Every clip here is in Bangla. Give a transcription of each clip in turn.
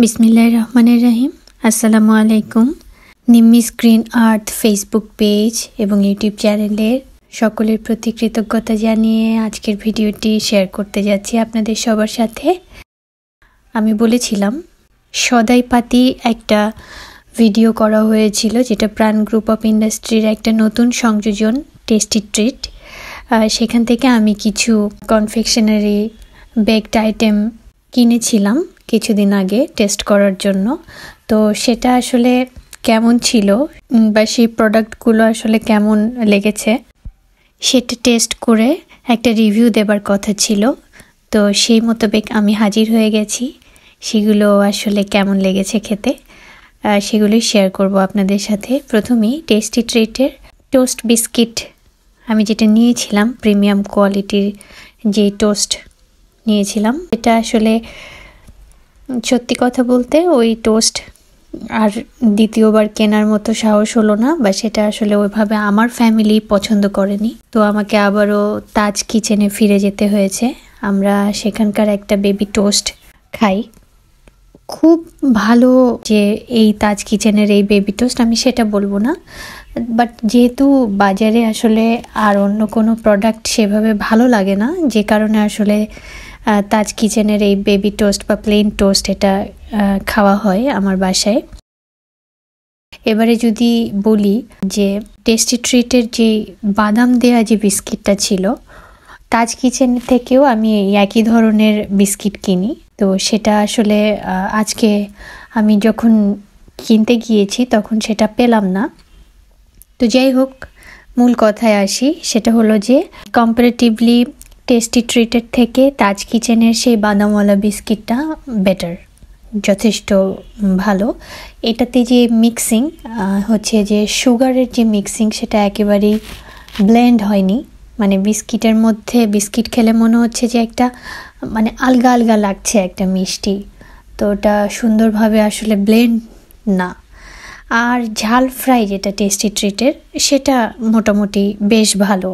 बिस्मिल्लाहिर रहमानिर रहीम। আসসালামু আলাইকুম। Nimmi screen art Facebook page এবং ইউটিউব চ্যানেলের সকলের প্রতি কৃতজ্ঞতা জানিয়ে আজকের ভিডিওটি শেয়ার করতে যাচ্ছি আপনাদের সবার সাথে। আমি বলেছিলাম সদাইপাতি একটা ভিডিও করা হয়েছিল, যেটা প্রাণ গ্রুপ অফ ইন্ডাস্ট্রির একটা নতুন সংযোজন টেস্টি ট্রিট। সেখান থেকে আমি কিছু কনফেকশনারি বেকড আইটেম কিনেছিলাম কিছুদিন আগে টেস্ট করার জন্য। তো সেটা আসলে কেমন ছিল বা সেই প্রোডাক্টগুলো আসলে কেমন লেগেছে সেটা টেস্ট করে একটা রিভিউ দেবার কথা ছিল। তো সেই মোতাবেক আমি হাজির হয়ে গেছি। সেগুলো আসলে কেমন লেগেছে খেতে সেগুলোই শেয়ার করব আপনাদের সাথে। প্রথমেই টেস্টি ট্রিটের টোস্ট বিস্কিট আমি যেটা নিয়েছিলাম, প্রিমিয়াম কোয়ালিটির যে টোস্ট নিয়েছিলাম, এটা আসলে সত্যি কথা বলতে ওই টোস্ট আর দ্বিতীয়বার কেনার মতো সাহস হলো না, বা সেটা আসলে ওইভাবে আমার ফ্যামিলি পছন্দ করেনি। তো আমাকে আবারও তাজ কিচেনে ফিরে যেতে হয়েছে। আমরা সেখানকার একটা বেবি টোস্ট খাই, খুব ভালো। যে এই তাজ কিচেনের এই বেবি টোস্ট আমি সেটা বলবো না, বাট যেহেতু বাজারে আসলে আর অন্য কোনো প্রোডাক্ট সেভাবে ভালো লাগে না, যে কারণে আসলে তাজ কিচেনের এই বেবি টোস্ট বা প্লেন টোস্ট এটা খাওয়া হয় আমার বাসায়। এবারে যদি বলি যে টেস্টি ট্রিটের যে বাদাম দেয়া যে বিস্কিটটা ছিল, তাজ কিচেন থেকেও আমি একই ধরনের বিস্কিট কিনি। তো সেটা আসলে আজকে আমি যখন কিনতে গিয়েছি তখন সেটা পেলাম না। তো যাই হোক, মূল কথায় আসি, সেটা হলো যে কম্পারেটিভলি টেস্টি ট্রিটের থেকে তাজ কিচেনের সেই বাদামওয়ালা বিস্কিটটা বেটার, যথেষ্ট ভালো। এটাতে যে মিক্সিং হচ্ছে, যে সুগারের যে মিক্সিং, সেটা একেবারেই ব্লেন্ড হয়নি। মানে বিস্কিটের মধ্যে বিস্কিট খেলে মনে হচ্ছে যে একটা মানে আলগা আলগা লাগছে একটা মিষ্টি, তো ওটা সুন্দরভাবে আসলে ব্লেন্ড না। আর ঝাল ফ্রাই যেটা টেস্টি ট্রিটের, সেটা মোটামুটি বেশ ভালো।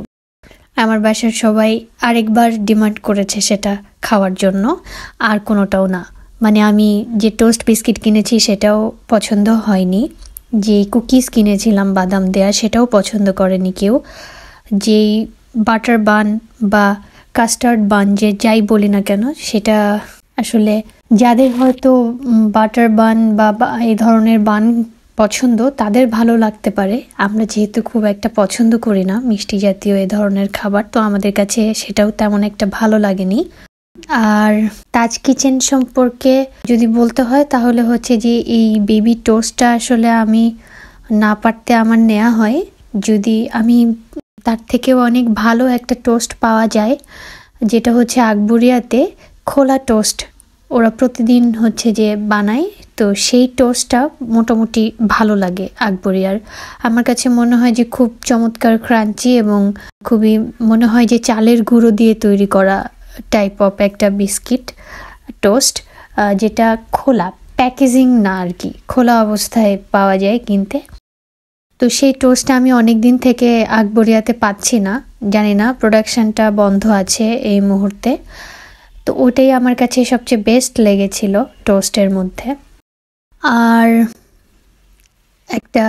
আমার বাসার সবাই আরেকবার ডিমান্ড করেছে সেটা খাওয়ার জন্য, আর কোনোটাও না। মানে আমি যে টোস্ট বিস্কিট কিনেছি সেটাও পছন্দ হয়নি, যে কুকিজ কিনেছিলাম বাদাম দেয়া সেটাও পছন্দ করেনি কেউ। যেই বাটার বান বা কাস্টার্ড বান, যে যাই বলি না কেন, সেটা আসলে যাদের হয়তো বাটার বান বা এই ধরনের বান পছন্দ তাদের ভালো লাগতে পারে। আমরা যেহেতু খুব একটা পছন্দ করি না মিষ্টি জাতীয় এ ধরনের খাবার, তো আমাদের কাছে সেটাও তেমন একটা ভালো লাগেনি। আর তাজ কিচেন সম্পর্কে যদি বলতে হয় তাহলে হচ্ছে যে এই বেবি টোস্টটা আসলে আমি না পারতে আমার নেওয়া হয়। যদি আমি তার থেকেও অনেক ভালো একটা টোস্ট পাওয়া যায়, যেটা হচ্ছে আকবরিয়াতে খোলা টোস্ট ওরা প্রতিদিন হচ্ছে যে বানায়। তো সেই টোস্টটা মোটামুটি ভালো লাগে আকবরিয়ার। আমার কাছে মনে হয় যে খুব চমৎকার ক্রাঞ্চি, এবং খুবই মনে হয় যে চালের গুঁড়ো দিয়ে তৈরি করা টাইপ অফ একটা বিস্কিট টোস্ট, যেটা খোলা, প্যাকেজিং না আর কি, খোলা অবস্থায় পাওয়া যায় কিনতে। তো সেই টোস্টটা আমি অনেক দিন থেকে আকবরিয়াতে পাচ্ছি না, জানি না প্রোডাকশনটা বন্ধ আছে এই মুহূর্তে। তো ওটাই আমার কাছে সবচেয়ে বেস্ট লেগেছিল টোস্টের মধ্যে। আর একটা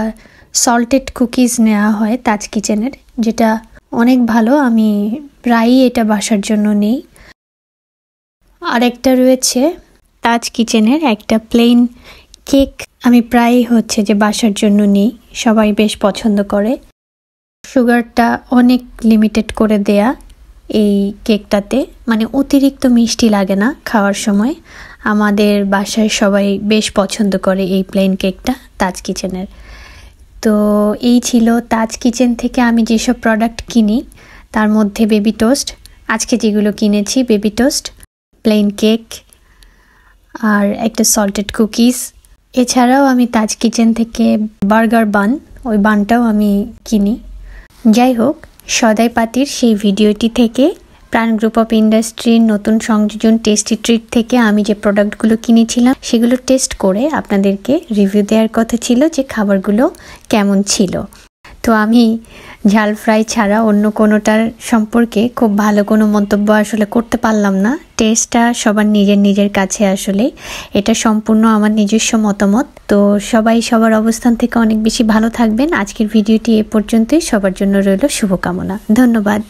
সল্টেড কুকিজ নেওয়া হয় তাজ কিচেনের, যেটা অনেক ভালো, আমি প্রায়ই এটা বাসার জন্য নিই। আর একটা রয়েছে তাজ কিচেনের একটা প্লেন কেক, আমি প্রায়ই হচ্ছে যে বাসার জন্য নিই, সবাই বেশ পছন্দ করে। সুগারটা অনেক লিমিটেড করে দেয়া এই কেকটাতে, মানে অতিরিক্ত মিষ্টি লাগে না খাওয়ার সময়। আমাদের বাসায় সবাই বেশ পছন্দ করে এই প্লেন কেকটা তাজ কিচেনের। তো এই ছিল তাজ কিচেন থেকে আমি যেসব প্রোডাক্ট কিনি, তার মধ্যে বেবি টোস্ট, আজকে যেগুলো কিনেছি বেবি টোস্ট, প্লেন কেক আর একটা সল্টেড কুকিজ। এছাড়াও আমি তাজ কিচেন থেকে বার্গার বান, ওই বানটাও আমি কিনি। যাই হোক, সদাইপাতির সেই ভিডিওটি থেকে প্রাণ গ্রুপ অফ ইন্ডাস্ট্রির নতুন সংযোজন টেস্টি ট্রিট থেকে আমি যে প্রোডাক্টগুলো কিনেছিলাম সেগুলো টেস্ট করে আপনাদেরকে রিভিউ দেওয়ার কথা ছিল যে খাবারগুলো কেমন ছিল। তো তো আমি ঝাল ফ্রাই ছাড়া অন্য কোনোটার সম্পর্কে খুব ভালো কোনো মন্তব্য আসলে করতে পারলাম না। টেস্টটা সবার নিজের নিজের কাছে, আসলে এটা সম্পূর্ণ আমার নিজস্ব মতামত। তো সবাই সবার অবস্থান থেকে অনেক বেশি ভালো থাকবেন। আজকের ভিডিওটি এ পর্যন্তই। সবার জন্য রইল শুভকামনা। ধন্যবাদ।